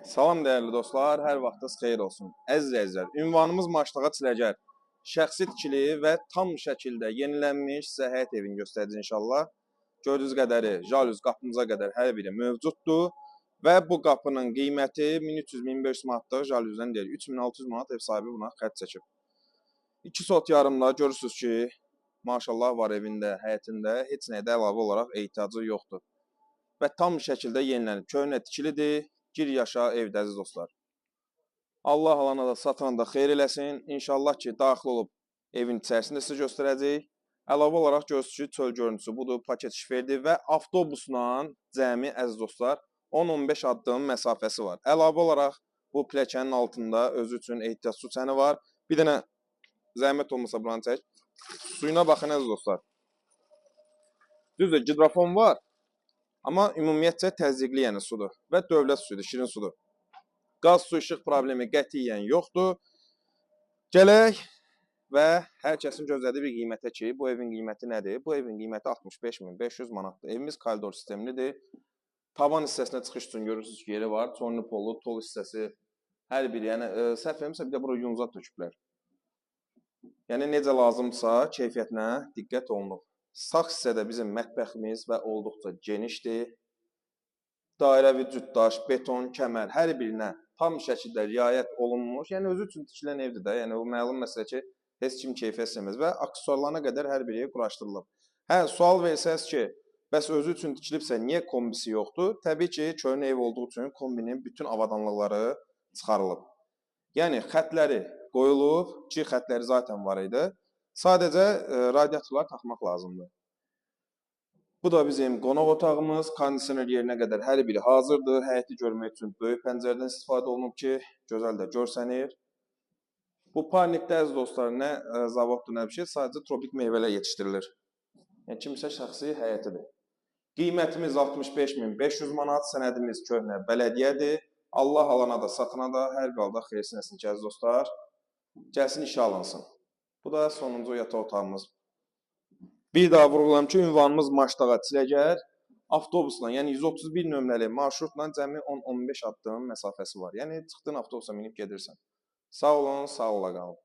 Salam dəyərli dostlar, hər vaxtınız xeyir olsun. Əziz əzizlər, ünvanımız Maçlığa Çiləcər. Şəxsi tikili və tam şəkildə yenilənmiş sizə həyət evini göstərəcək inşallah. Gördüyünüz qədəri, jalüz qapımıza qədər hər biri mövcuddur. Və bu qapının qiyməti 1300-1500 manatlıq, jalüzdən deyil, 3600 manat ev sahibi buna xərc çəkib. 2 sot yarımla görürsünüz ki, maşallah var evində, həyətində, heç nəyə də əlavə olaraq ehtiyacı yoxdur. Və tam şəkildə yenilənib, köhnə tikilidir. Gir yaşa evdə əziz dostlar. Allah alana da satana da xeyir eləsin. İnşallah ki, daxil olub evin içərisində sizə göstərəcək. Əlavə olaraq görürsünüz ki, çöl görüntüsü budur, paket şifrdir və avtobusla cəmi əziz dostlar 10-15 addım məsafəsi var. Əlavə olaraq bu pilləkənin altında özü üçün ehtiyac su çəni var. Bir dənə zəhmət olmasa buranı çək. Suyuna baxın əziz dostlar. Düzdür, gidrofon var. Amma ümumiyyətcə təzyiqli yəni sudur və dövlət suyudur, şirin sudur. Qaz, su, işıq problemi qətiyyən yoxdur. Gələk və hər kəsin gözlədiyi bir qiymətə ki, bu evin qiyməti nədir? Bu evin qiyməti 65.500 manatdır. Evimiz koridor sistemlidir. Tavan hissəsinə çıxış üçün görürsünüz ki, yeri var. Çonlu polu, tol hissəsi, hər biri. Yəni, səhv eləmirəmsə, bir də bura yunzat töküblər. Yəni, necə lazımsa, keyfiyyətinə diqqət olunub. Sağ hissədə bizim mətbəximiz və olduqca genişdir. Dairəvi cütdaş, beton, kəmər hər birinə tam şəkildə riayət olunmuş. Yəni özü üçün tikilən evdir də. Yəni o məlum məsələ ki, heç kim keyfiyyət sevməz və aksesuarlarına qədər hər biri quraşdırılıb. Hə, sual versəz ki, bəs özü üçün tikilibsə niyə kombisi yoxdur? Təbii ki, köhnə ev olduğu üçün kombinin bütün avadanlıqları çıxarılıb. Yəni xətləri qoyulub, ki, xətləri zaten var idi. Sadəcə radiatorlar taxmaq lazımdır. Bu da bizim qonaq otağımız, kondisioner yerinə qədər hər biri hazırdır. Həyəti görmək üçün böyük pəncərədən istifadə olunub ki, gözəl də görsənir. Bu parnikdə əziz dostlar, nə zavoddur, nə bir şey, sadəcə tropik meyvələr yetişdirilir. Yəni kimsə şəxsi həyətidir. Qiymətimiz 65.500 manat, sənədimiz köhnə bələdiyyədir. Allah alana da, satana da hər qalda xeyirsin əsin ki, əziz dostlar. Gəlsin işə alınsın. Bu da sonuncu yataq otağımız. Bir daha vurğulayım ki, ünvanımız Maçlığa Çiləcər. Avtobusla, yəni 131 nömrəli marşrutla cəmi 10-15 addım məsafəsi var. Yəni çıxdığın avtobusa minib gedirsən. Sağ olun, sağ ola qalın.